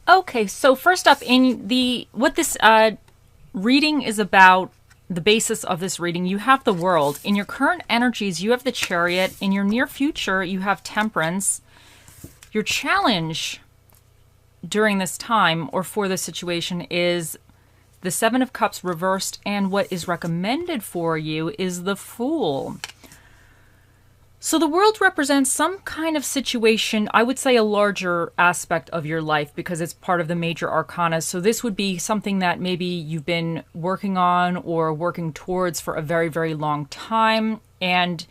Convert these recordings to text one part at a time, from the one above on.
Okay, so first up, in the what this reading is about, the basis of this reading, you have the World. In your current energies, you have the Chariot. In your near future, you have Temperance. Your challenge during this time or for this situation is the Seven of Cups reversed, and what is recommended for you is the Fool. So the World represents some kind of situation, I would say a larger aspect of your life because it's part of the major arcana. So this would be something that maybe you've been working on or working towards for a very, very long time. And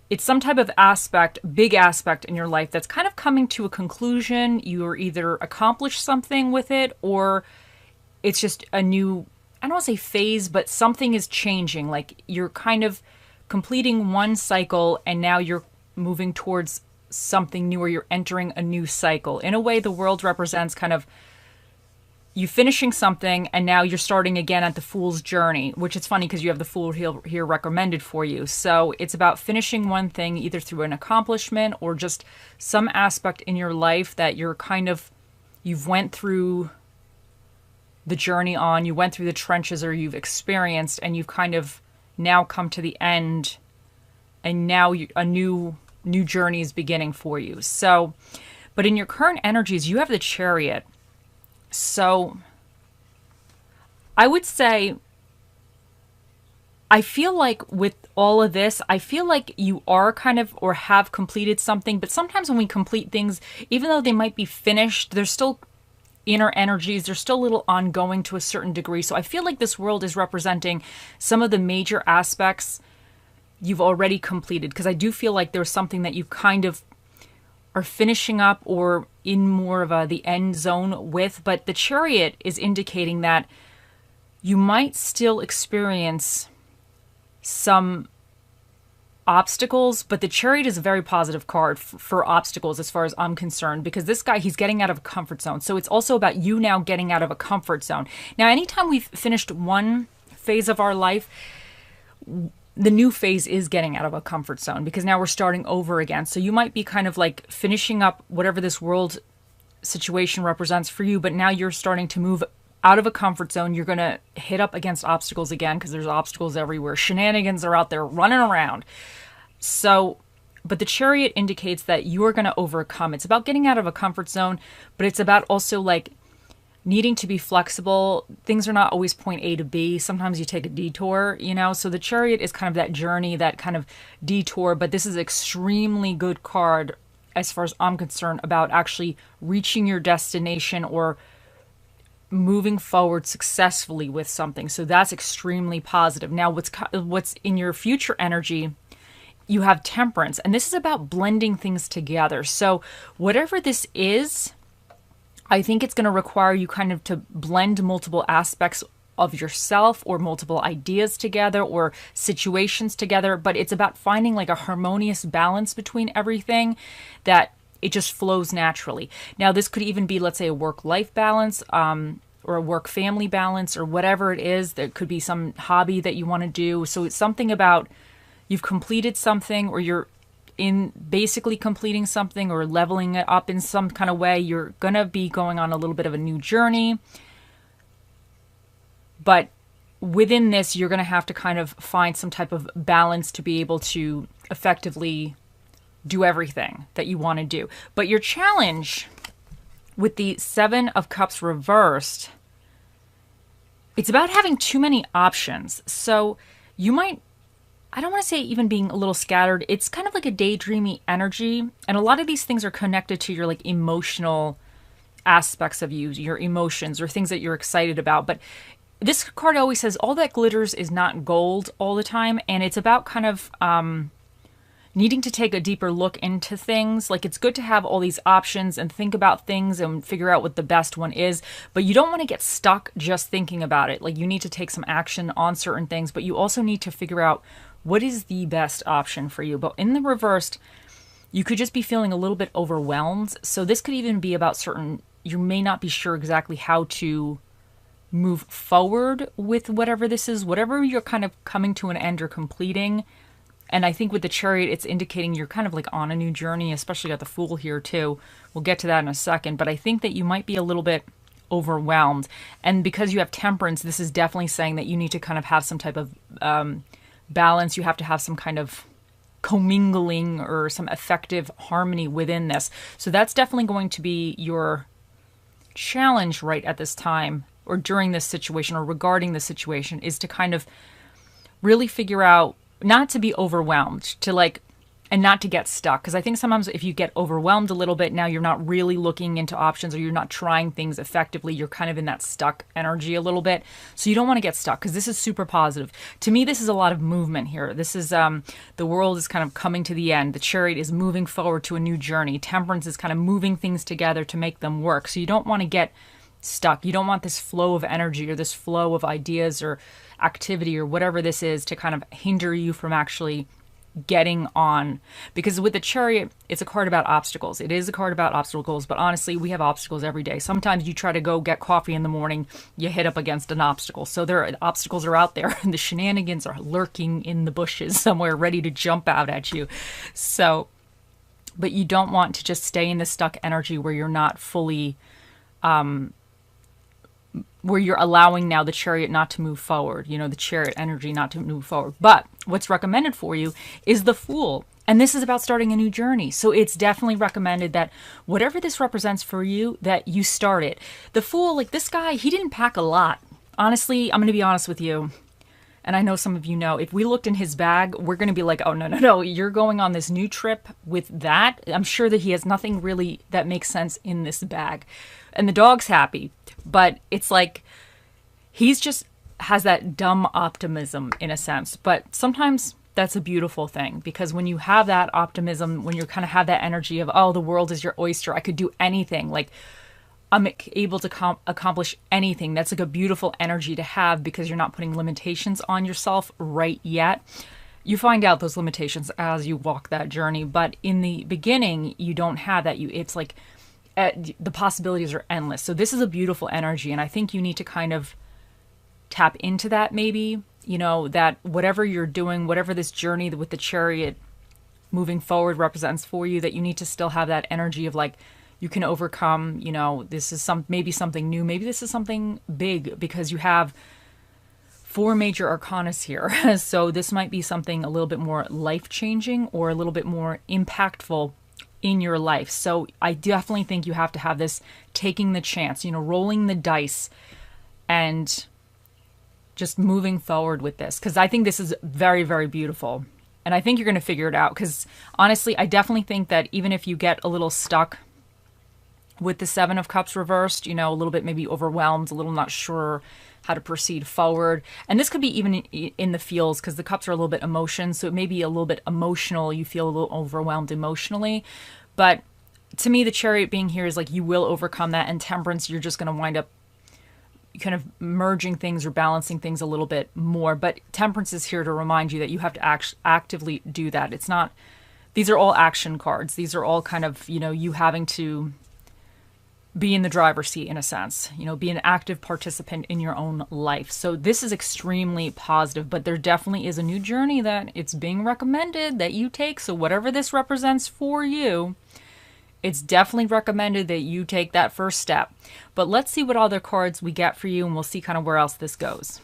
it's some type of aspect, big aspect in your life that's kind of coming to a conclusion. You are either accomplished something with it or it's just a new, I don't want to say phase, but something is changing. Like you're kind of completing one cycle and now you're moving towards something new, or you're entering a new cycle. In a way, the World represents kind of you finishing something and now you're starting again at the Fool's journey, which is funny because you have the Fool here recommended for you. So it's about finishing one thing either through an accomplishment or just some aspect in your life that you're kind of, you've went through the journey on, you went through the trenches, or you've experienced and you've kind of now come to the end, and now a new journey is beginning for you. So, but in your current energies, you have the Chariot. So I would say, I feel like with all of this, I feel like you are kind of, or have completed something, but sometimes when we complete things, even though they might be finished, there's still inner energies, they're still a little ongoing to a certain degree. So I feel like this World is representing some of the major aspects you've already completed, because I do feel like there's something that you kind of are finishing up or in more of the end zone with. But the Chariot is indicating that you might still experience some obstacles, but the Chariot is a very positive card for obstacles as far as I'm concerned, because this guy, he's getting out of a comfort zone. So it's also about you now getting out of a comfort zone. Now, anytime we've finished one phase of our life, the new phase is getting out of a comfort zone because now we're starting over again. So you might be kind of like finishing up whatever this World situation represents for you, but now you're starting to move out of a comfort zone. You're going to hit up against obstacles again because there's obstacles everywhere. Shenanigans are out there running around. So, but the Chariot indicates that you are going to overcome. It's about getting out of a comfort zone, but it's about also like needing to be flexible. Things are not always point A to B. Sometimes you take a detour, you know? So the Chariot is kind of that journey, that kind of detour, but this is an extremely good card as far as I'm concerned about actually reaching your destination or moving forward successfully with something. So that's extremely positive. Now, what's in your future energy, you have Temperance, and this is about blending things together. So whatever this is, I think it's going to require you kind of to blend multiple aspects of yourself or multiple ideas together or situations together, but it's about finding like a harmonious balance between everything that it just flows naturally. Now, this could even be, let's say, a work-life balance, or a work-family balance, or whatever it is. There could be some hobby that you want to do. So it's something about you've completed something, or you're in basically completing something or leveling it up in some kind of way. You're going to be going on a little bit of a new journey. But within this, you're going to have to kind of find some type of balance to be able to effectively do everything that you want to do. But your challenge with the Seven of Cups reversed, it's about having too many options. So you might, I don't want to say even being a little scattered. It's kind of like a daydreamy energy. And a lot of these things are connected to your like emotional aspects of you, your emotions or things that you're excited about. But this card always says all that glitters is not gold all the time. And it's about kind of needing to take a deeper look into things. Like, it's good to have all these options and think about things and figure out what the best one is, but you don't want to get stuck just thinking about it. Like, you need to take some action on certain things, but you also need to figure out what is the best option for you. But in the reversed, you could just be feeling a little bit overwhelmed. So this could even be about certain, you may not be sure exactly how to move forward with whatever this is, whatever you're kind of coming to an end or completing. And I think with the Chariot, it's indicating you're kind of like on a new journey, especially got the Fool here too. We'll get to that in a second. But I think that you might be a little bit overwhelmed. And because you have Temperance, this is definitely saying that you need to kind of have some type of balance. You have to have some kind of commingling or some effective harmony within this. So that's definitely going to be your challenge right at this time, or during this situation, or regarding the situation, is to kind of really figure out not to be overwhelmed, to like, and not to get stuck. Because I think sometimes if you get overwhelmed a little bit, now you're not really looking into options, or you're not trying things effectively. You're kind of in that stuck energy a little bit. So you don't want to get stuck, because this is super positive. To me, this is a lot of movement here. This is, the world is kind of coming to the end. The Chariot is moving forward to a new journey. Temperance is kind of moving things together to make them work. So you don't want to get stuck. You don't want this flow of energy or this flow of ideas or activity or whatever this is to kind of hinder you from actually getting on. Because with the Chariot, it's a card about obstacles. It is a card about obstacles, but honestly, we have obstacles every day. Sometimes you try to go get coffee in the morning, you hit up against an obstacle. So obstacles are out there, and the shenanigans are lurking in the bushes somewhere ready to jump out at you. So, but you don't want to just stay in the stuck energy where you're not fully where you're allowing now the Chariot not to move forward, the Chariot energy not to move forward. But what's recommended for you is the Fool. And this is about starting a new journey. So it's definitely recommended that whatever this represents for you, that you start it. The Fool, like this guy, he didn't pack a lot. Honestly, I'm going to be honest with you. And I know some of you know, if we looked in his bag, we're going to be like, oh, no, you're going on this new trip with that. I'm sure that he has nothing really that makes sense in this bag. And the dog's happy. But it's like, he's just has that dumb optimism in a sense. But sometimes that's a beautiful thing, because when you have that optimism, when you kind of have that energy of, oh, the world is your oyster, I could do anything, like I'm able to accomplish anything. That's like a beautiful energy to have, because you're not putting limitations on yourself right yet. You find out those limitations as you walk that journey. But in the beginning, you don't have that. It's like, the possibilities are endless. So this is a beautiful energy, and I think you need to kind of tap into that maybe, that whatever you're doing, whatever this journey with the Chariot moving forward represents for you, that you need to still have that energy of like, you can overcome, this is maybe something new, maybe this is something big, because you have 4 major arcanas here. So this might be something a little bit more life-changing or a little bit more impactful in your life. So I definitely think you have to have this taking the chance, rolling the dice and just moving forward with this. Because I think this is very, very beautiful. And I think you're going to figure it out. Because honestly, I definitely think that even if you get a little stuck with the 7 of Cups reversed, a little bit maybe overwhelmed, a little not sure how to proceed forward. And this could be even in the feels, because the cups are a little bit emotion. So it may be a little bit emotional. You feel a little overwhelmed emotionally. But to me, the Chariot being here is like, you will overcome that. And Temperance, you're just going to wind up kind of merging things or balancing things a little bit more. But Temperance is here to remind you that you have to actively do that. It's not, these are all action cards. These are all kind of, you having to be in the driver's seat in a sense, be an active participant in your own life. So this is extremely positive, but there definitely is a new journey that it's being recommended that you take. So whatever this represents for you, it's definitely recommended that you take that first step. But let's see what other cards we get for you, and we'll see kind of where else this goes.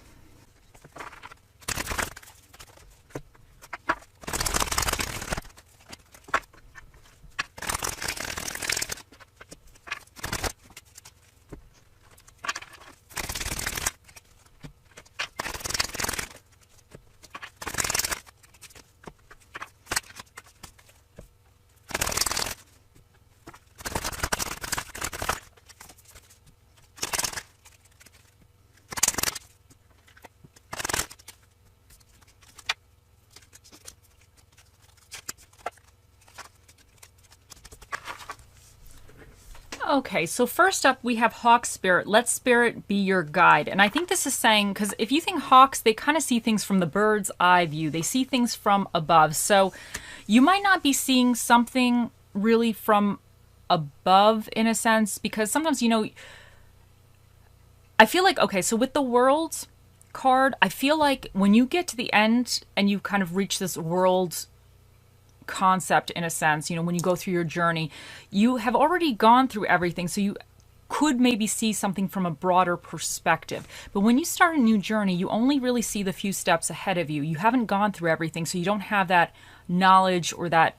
Okay, so first up we have Hawk Spirit. Let Spirit be your guide. And I think this is saying, because if you think hawks, they kind of see things from the bird's eye view. They see things from above. So you might not be seeing something really from above in a sense, because sometimes, I feel like, okay, so with the world, card, I feel like when you get to the end and you kind of reach this world concept in a sense, when you go through your journey, you have already gone through everything. So you could maybe see something from a broader perspective. But when you start a new journey, you only really see the few steps ahead of you. You haven't gone through everything, so you don't have that knowledge or that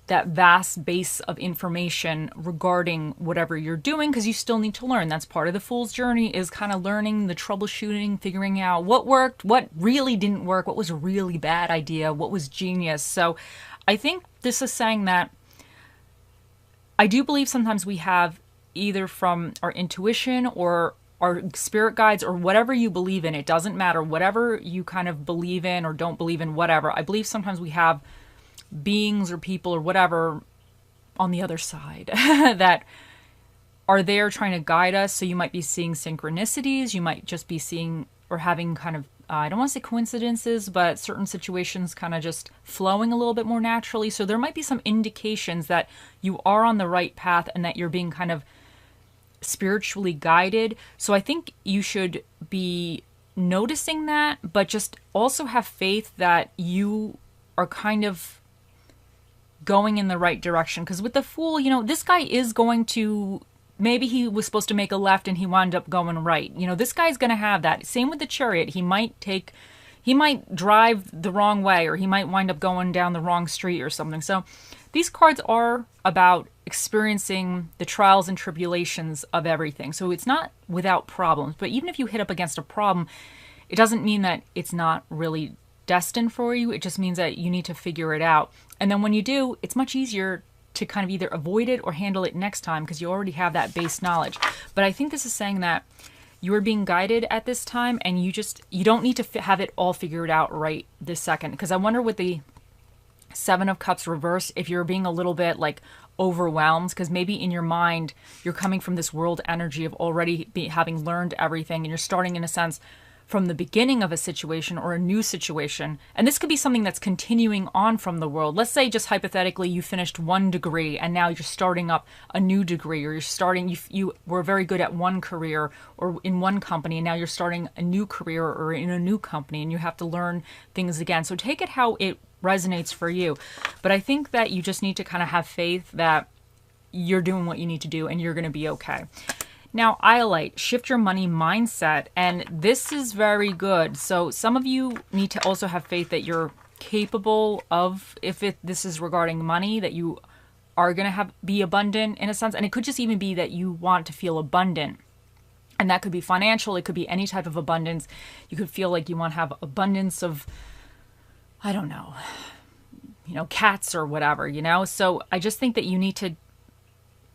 vast base of information regarding whatever you're doing, because you still need to learn. That's part of the fool's journey, is kind of learning, the troubleshooting, figuring out what worked, what really didn't work, what was a really bad idea, what was genius. So I think this is saying that I do believe sometimes we have, either from our intuition or our spirit guides or whatever you believe in, it doesn't matter, whatever you kind of believe in or don't believe in, whatever. I believe sometimes we have beings or people or whatever on the other side that are there trying to guide us. So you might be seeing synchronicities, you might just be seeing or having kind of, I don't want to say coincidences, but certain situations kind of just flowing a little bit more naturally. So there might be some indications that you are on the right path and that you're being kind of spiritually guided. So I think you should be noticing that, but just also have faith that you are kind of going in the right direction. Because with the Fool, this guy is going to, maybe he was supposed to make a left and he wound up going right. This guy's going to have that. Same with the Chariot. He might drive the wrong way, or he might wind up going down the wrong street or something. So these cards are about experiencing the trials and tribulations of everything. So it's not without problems, but even if you hit up against a problem, it doesn't mean that it's not really destined for you. It just means that you need to figure it out. And then when you do, it's much easier to kind of either avoid it or handle it next time, because you already have that base knowledge. But I think this is saying that you're being guided at this time, and you don't need to have it all figured out right this second. Because I wonder with the Seven of Cups reverse, if you're being a little bit like overwhelmed, because maybe in your mind you're coming from this world energy of already having learned everything, and you're starting in a sense from the beginning of a situation or a new situation. And this could be something that's continuing on from the world. Let's say, just hypothetically, you finished one degree and now you're starting up a new degree, or you were very good at one career or in one company, and now you're starting a new career or in a new company, and you have to learn things again. So take it how it resonates for you. But I think that you just need to kind of have faith that you're doing what you need to do and you're going to be okay. Now, Iolite, shift your money mindset, and this is very good. So some of you need to also have faith that you're capable of, this is regarding money, that you are going to be abundant in a sense. And it could just even be that you want to feel abundant. And that could be financial. It could be any type of abundance. You could feel like you want to have abundance of, I don't know, cats or whatever, So I just think that you need to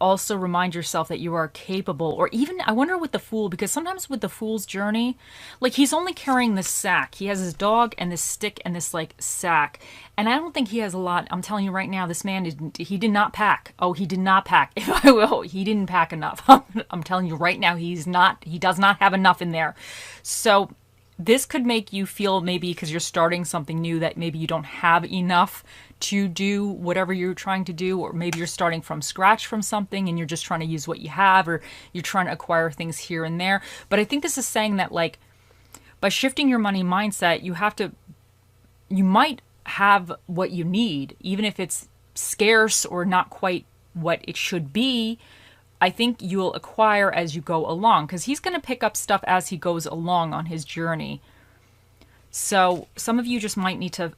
also remind yourself that you are capable. Or even, I wonder with the Fool, because sometimes with the Fool's journey, like, he's only carrying this sack. He has his dog and this stick and this like sack. And I don't think he has a lot. I'm telling you right now, this man, he did not pack. Oh, he did not pack. If I will, he didn't pack enough. I'm telling you right now, he does not have enough in there. So this could make you feel, maybe because you're starting something new, that maybe you don't have enough to do whatever you're trying to do, or maybe you're starting from scratch from something and you're just trying to use what you have, or you're trying to acquire things here and there. But I think this is saying that, like, by shifting your money mindset, you might have what you need, even if it's scarce or not quite what it should be. I think you'll acquire as you go along, because he's going to pick up stuff as he goes along on his journey. So some of you just might need to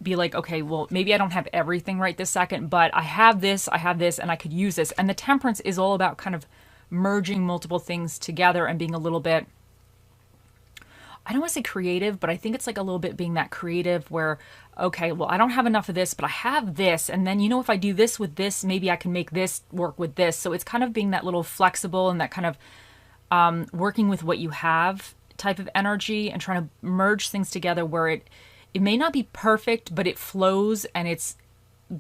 be like, okay, well, maybe I don't have everything right this second, but I have this, and I could use this. And the Temperance is all about kind of merging multiple things together and being a little bit, I don't want to say creative, but I think it's like a little bit being that creative where, okay, well, I don't have enough of this, but I have this. And then, if I do this with this, maybe I can make this work with this. So it's kind of being that little flexible and that kind of working with what you have type of energy, and trying to merge things together where it may not be perfect, but it flows and it's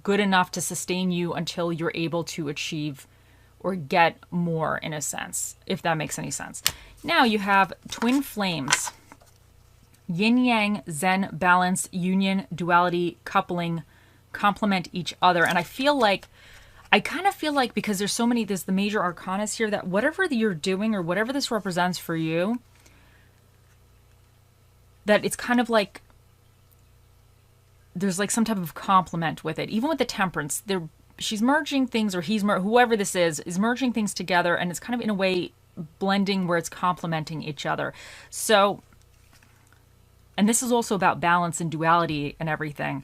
good enough to sustain you until you're able to achieve or get more, in a sense, if that makes any sense. Now you have Twin Flames. Yin Yang, Zen, balance, union, duality, coupling, complement each other. And I kind of feel like because there's the major arcanas here, that whatever you're doing or whatever this represents for you, that it's kind of like there's like some type of complement with it. Even with the temperance, she's merging things, or whoever this is merging things together, and it's kind of in a way blending where it's complementing each other. So, and this is also about balance and duality and everything.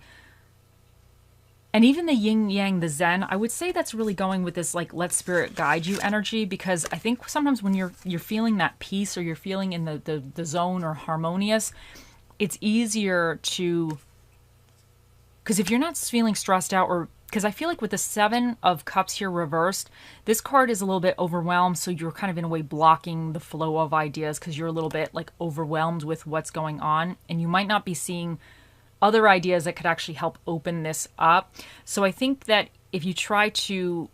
And even the yin yang, the zen, I would say that's really going with this like let spirit guide you energy, because I think sometimes when you're feeling that peace, or you're feeling in the zone or harmonious, it's easier to, because if you're not feeling stressed out, or because I feel like with the Seven of Cups here reversed, this card is a little bit overwhelmed, so you're kind of in a way blocking the flow of ideas because you're a little bit like overwhelmed with what's going on, and you might not be seeing other ideas that could actually help open this up. So I think that if you try to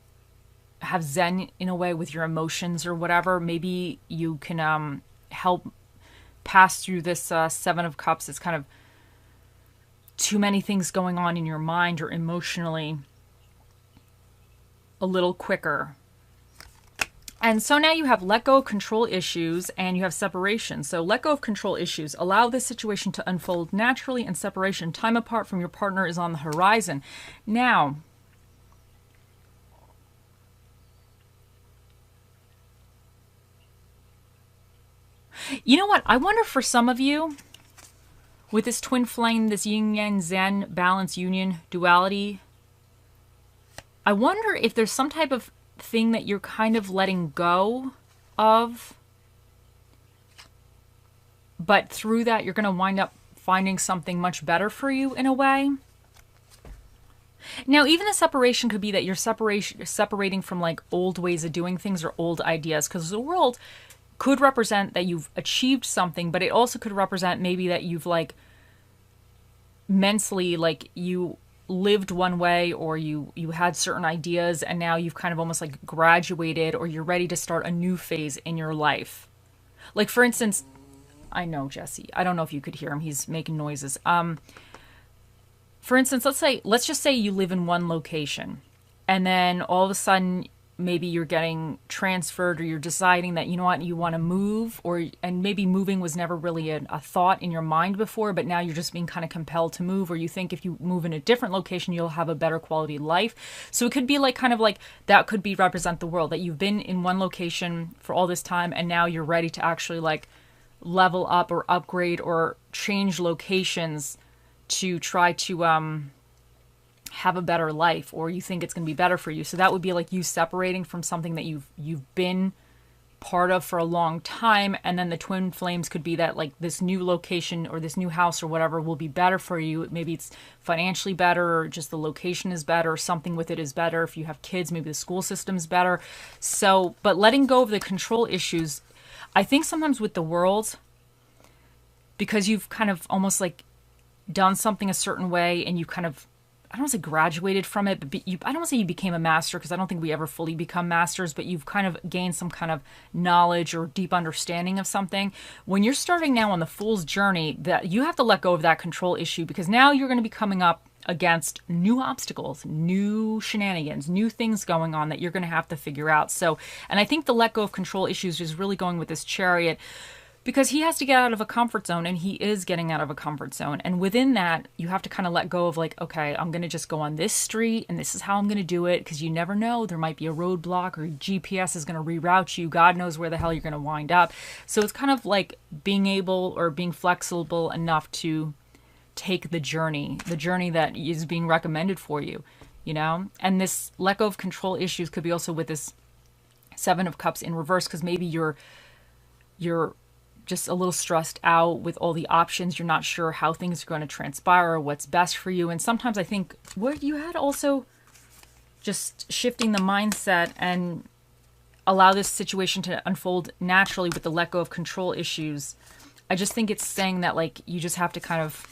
have zen in a way with your emotions or whatever, maybe you can help pass through this Seven of Cups. It's kind of too many things going on in your mind or emotionally a little quicker. And so now you have let go of control issues, and you have separation. So let go of control issues. Allow this situation to unfold naturally, and separation. Time apart from your partner is on the horizon. Now, you know what? I wonder for some of you, with this twin flame, this yin yang zen balance union duality, I wonder if there's some type of thing that you're kind of letting go of, but through that you're going to wind up finding something much better for you in a way. Now, even the separation could be that you're separating from like old ways of doing things or old ideas, because the world could represent that you've achieved something, but it also could represent maybe that you've like mentally, like you lived one way, or you had certain ideas, and now you've kind of almost like graduated, or you're ready to start a new phase in your life. Like for instance, I know Jesse, I don't know if you could hear him, he's making noises. For instance, let's just say you live in one location, and then all of a sudden maybe you're getting transferred, or you're deciding that, you know what, you want to move, and maybe moving was never really a thought in your mind before, but now you're just being kind of compelled to move, or you think if you move in a different location, you'll have a better quality life. So it could be like kind of like that could be represent the world, that you've been in one location for all this time, and now you're ready to actually like level up or upgrade or change locations to try to have a better life, or you think it's going to be better for you. So that would be like you separating from something that you've been part of for a long time. And then the twin flames could be that like this new location or this new house or whatever will be better for you. Maybe it's financially better, or just the location is better, or something with it is better. If you have kids, maybe the school system's better. So, but letting go of the control issues, I think sometimes with the world, because you've kind of almost like done something a certain way, and you kind of, I don't want to say graduated from it, but I don't want to say you became a master, because I don't think we ever fully become masters, but you've kind of gained some kind of knowledge or deep understanding of something. When you're starting now on the fool's journey, that you have to let go of that control issue, because now you're going to be coming up against new obstacles, new shenanigans, new things going on that you're going to have to figure out. So, and I think the let go of control issues is really going with this Chariot, because he has to get out of a comfort zone, and he is getting out of a comfort zone. And within that, you have to kind of let go of like, okay, I'm going to just go on this street, and this is how I'm going to do it, because you never know. There might be a roadblock, or GPS is going to reroute you. God knows where the hell you're going to wind up. So it's kind of like being able, or being flexible enough to take the journey that is being recommended for you, you know? And this let go of control issues could be also with this Seven of Cups in reverse, because maybe you're just a little stressed out with all the options. You're not sure how things are going to transpire or what's best for you. And sometimes I think what you had also just shifting the mindset and allow this situation to unfold naturally with the let go of control issues. I just think it's saying that like you just have to kind of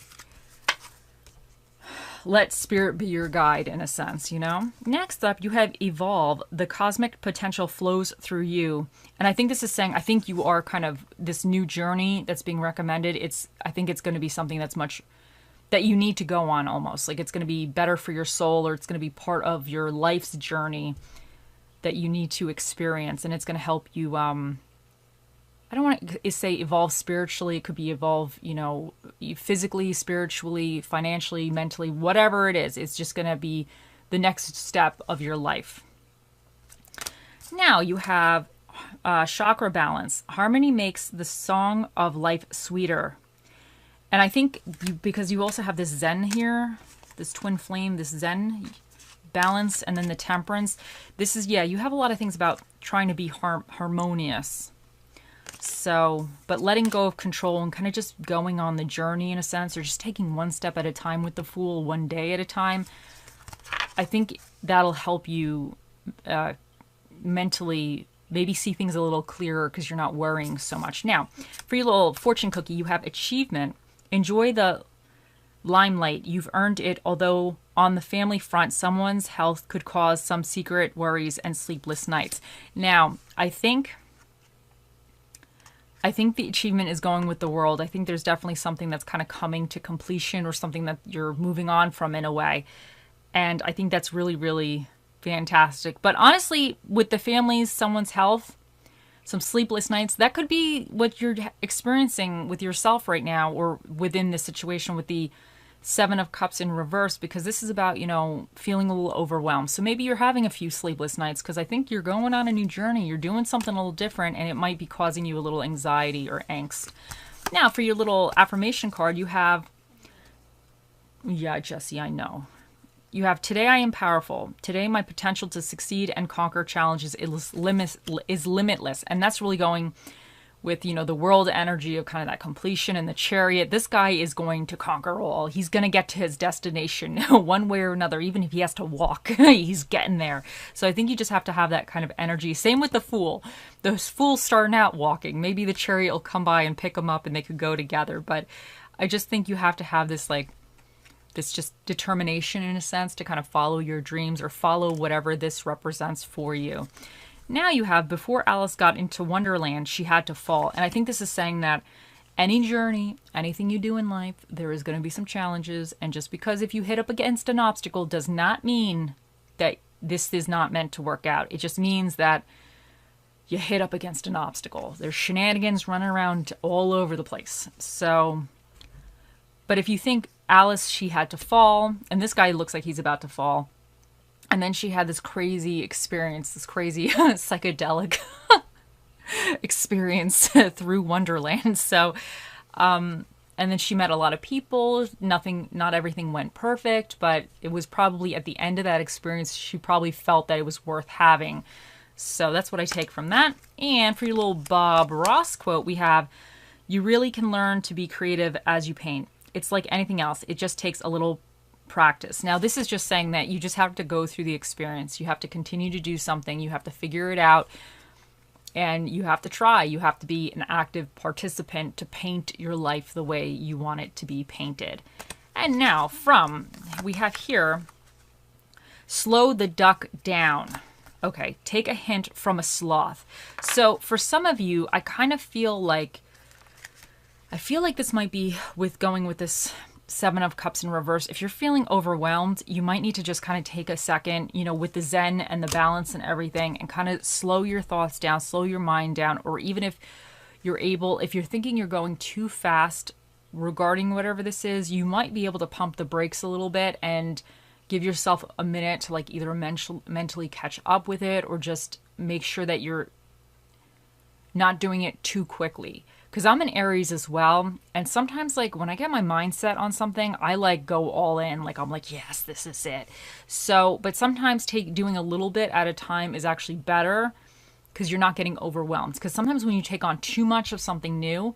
let spirit be your guide in a sense, you know? Next up, you have evolve. The cosmic potential flows through you. And I think this is saying, I think you are kind of this new journey that's being recommended. I think it's going to be something that's much, that you need to go on almost. Like it's going to be better for your soul, or it's going to be part of your life's journey that you need to experience. And it's going to help you I don't want to say evolve spiritually. It could be evolve, physically, spiritually, financially, mentally, whatever it is. It's just going to be the next step of your life. Now you have chakra balance. Harmony makes the song of life sweeter. And I think because you also have this Zen here, this twin flame, this Zen balance, and then the temperance. This is, you have a lot of things about trying to be harmonious. So, but letting go of control and kind of just going on the journey in a sense, or just taking one step at a time with the Fool, one day at a time. I think that'll help you mentally maybe see things a little clearer because you're not worrying so much. Now, for your little fortune cookie, you have achievement. Enjoy the limelight. You've earned it, although on the family front, someone's health could cause some secret worries and sleepless nights. Now, I think the achievement is going with the world. I think there's definitely something that's kind of coming to completion or something that you're moving on from in a way. And I think that's really, really fantastic. But honestly, with the families, someone's health, some sleepless nights, that could be what you're experiencing with yourself right now or within this situation with the Seven of Cups in reverse, because this is about, feeling a little overwhelmed. So maybe you're having a few sleepless nights because I think you're going on a new journey. You're doing something a little different and it might be causing you a little anxiety or angst. Now, for your little affirmation card, you have, Jesse, I know. You have, today I am powerful. Today my potential to succeed and conquer challenges is limitless. And that's really going with, the world energy of kind of that completion and the Chariot. This guy is going to conquer all. He's going to get to his destination one way or another. Even if he has to walk, he's getting there. So I think you just have to have that kind of energy. Same with the Fool. The Fool's starting out walking. Maybe the Chariot will come by and pick him up and they could go together. But I just think you have to have this this just determination in a sense to kind of follow your dreams or follow whatever this represents for you. Now you have, before Alice got into Wonderland, she had to fall. And I think this is saying that any journey, anything you do in life, there is going to be some challenges. And just because if you hit up against an obstacle does not mean that this is not meant to work out. It just means that you hit up against an obstacle. There's shenanigans running around all over the place. So, but if you think Alice, she had to fall, and this guy looks like he's about to fall. And then she had this crazy experience, this crazy psychedelic experience through Wonderland. So, and then she met a lot of people. Not everything went perfect, but it was probably at the end of that experience, she probably felt that it was worth having. So that's what I take from that. And for your little Bob Ross quote, we have, you really can learn to be creative as you paint. It's like anything else. It just takes a little practice. Now, this is just saying that you just have to go through the experience. You have to continue to do something. You have to figure it out. And you have to try. You have to be an active participant to paint your life the way you want it to be painted. And now we have here, slow the duck down. Okay, take a hint from a sloth. So for some of you, I kind of feel like this might be with going with this Seven of Cups in reverse. If you're feeling overwhelmed, you might need to just kind of take a second, with the Zen and the balance and everything, and kind of slow your thoughts down, slow your mind down, or even if you're thinking you're going too fast regarding whatever this is, you might be able to pump the brakes a little bit and give yourself a minute to either mentally catch up with it or just make sure that you're not doing it too quickly. Because I'm an Aries as well. And sometimes when I get my mindset on something, I go all in. I'm like, yes, this is it. So, but sometimes doing a little bit at a time is actually better because you're not getting overwhelmed. Because sometimes when you take on too much of something new,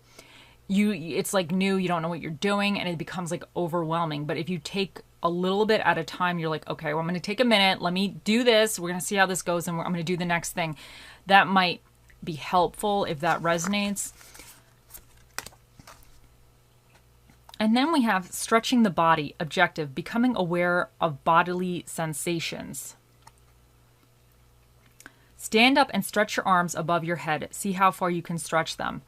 it's new, you don't know what you're doing, and it becomes overwhelming. But if you take a little bit at a time, you're like, okay, well, I'm going to take a minute. Let me do this. We're going to see how this goes, and I'm going to do the next thing. That might be helpful if that resonates. And then we have stretching the body, objective, becoming aware of bodily sensations. Stand up and stretch your arms above your head. See how far you can stretch them.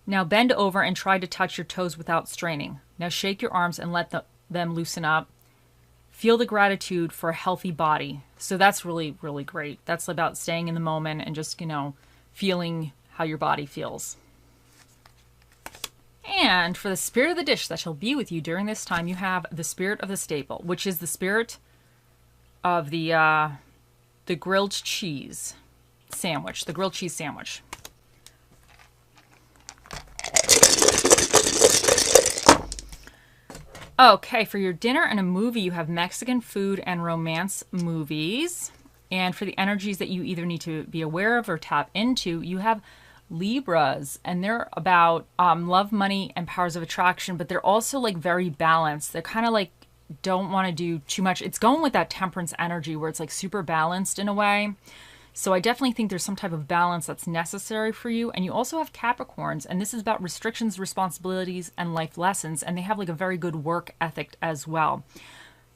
Now bend over and try to touch your toes without straining. Now shake your arms and let them loosen up. Feel the gratitude for a healthy body. So that's really, really great. That's about staying in the moment and just, feeling how your body feels. And for the spirit of the dish that shall be with you during this time, you have the spirit of the staple, which is the spirit of the grilled cheese sandwich, the grilled cheese sandwich. Okay, for your dinner and a movie, you have Mexican food and romance movies. And for the energies that you either need to be aware of or tap into, you have Libras, and they're about love, money, and powers of attraction, but they're also like very balanced. They're kind of like don't want to do too much. It's going with that temperance energy where it's like super balanced in a way. So I definitely think there's some type of balance that's necessary for you. And you also have Capricorns, and this is about restrictions, responsibilities, and life lessons. And they have like a very good work ethic as well.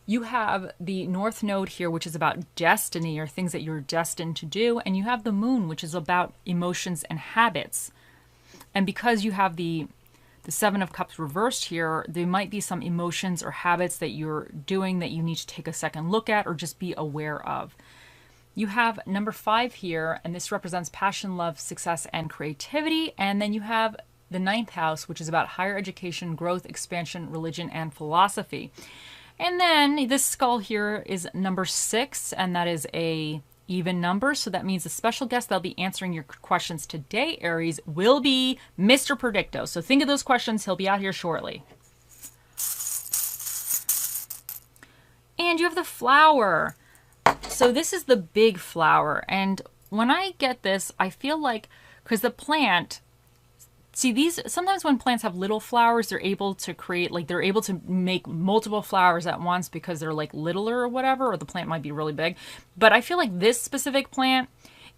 You have the North Node here, which is about destiny or things that you're destined to do. And you have the Moon, which is about emotions and habits. And because you have the Seven of Cups reversed here, there might be some emotions or habits that you're doing that you need to take a second look at or just be aware of. You have number 5 here, and this represents passion, love, success, and creativity. And then you have the 9th house, which is about higher education, growth, expansion, religion, and philosophy. And then this skull here is number 6, and that is a even number. So that means the special guest that'll be answering your questions today, Aries, will be Mr. Predicto. So think of those questions. He'll be out here shortly. And you have the flower. So this is the big flower. And when I get this, I feel like, because the plant, see these, sometimes when plants have little flowers, they're able to create, like they're able to make multiple flowers at once because they're like littler or whatever, or the plant might be really big. But I feel like this specific plant,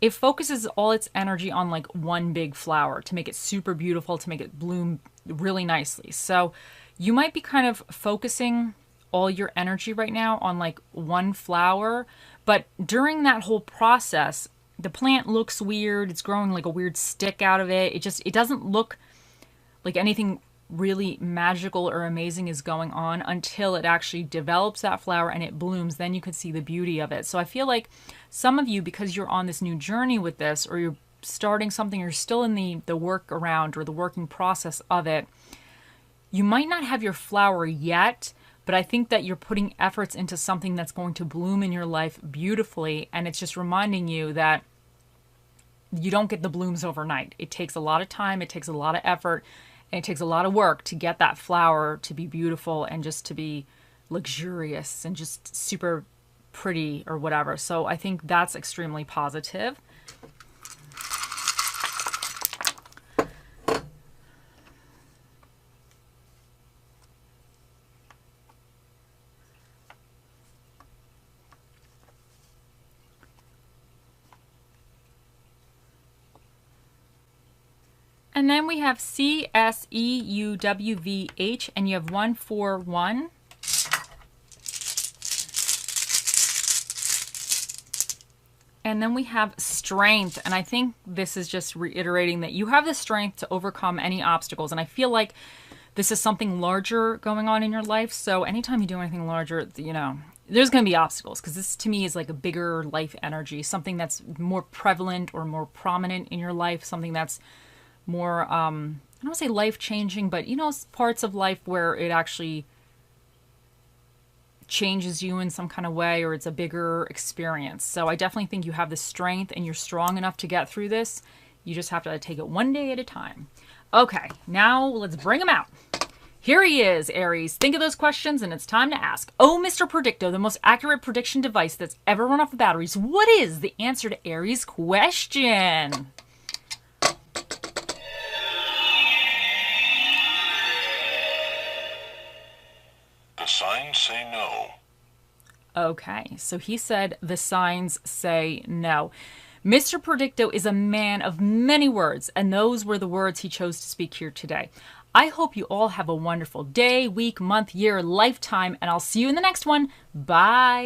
it focuses all its energy on like one big flower to make it super beautiful, to make it bloom really nicely. So you might be kind of focusing all your energy right now on like one flower, but during that whole process, the plant looks weird. It's growing like a weird stick out of it. It doesn't look like anything really magical or amazing is going on until it actually develops that flower and it blooms. Then you could see the beauty of it. So I feel like some of you, because you're on this new journey with this, or you're starting something, you're still in the work around or the working process of it, you might not have your flower yet, but I think that you're putting efforts into something that's going to bloom in your life beautifully. And it's just reminding you that you don't get the blooms overnight. It takes a lot of time. It takes a lot of effort. And it takes a lot of work to get that flower to be beautiful and just to be luxurious and just super pretty or whatever. So I think that's extremely positive. And then we have CSEUWVH, and you have 141. And then we have strength. And I think this is just reiterating that you have the strength to overcome any obstacles. And I feel like this is something larger going on in your life. So anytime you do anything larger, you know, there's going to be obstacles, because this to me is like a bigger life energy, something that's more prevalent or more prominent in your life, something that's more, I don't want to say life-changing, but, you know, parts of life where it actually changes you in some kind of way, or it's a bigger experience. So I definitely think you have the strength and you're strong enough to get through this. You just have to take it one day at a time. Okay, now let's bring him out. Here he is, Aries. Think of those questions and it's time to ask. Oh, Mr. Predicto, the most accurate prediction device that's ever run off the batteries. What is the answer to Aries' question? Signs say no. Okay, so he said the signs say no. Mr. Predicto is a man of many words, and those were the words he chose to speak here today. I hope you all have a wonderful day, week, month, year, lifetime, and I'll see you in the next one. Bye.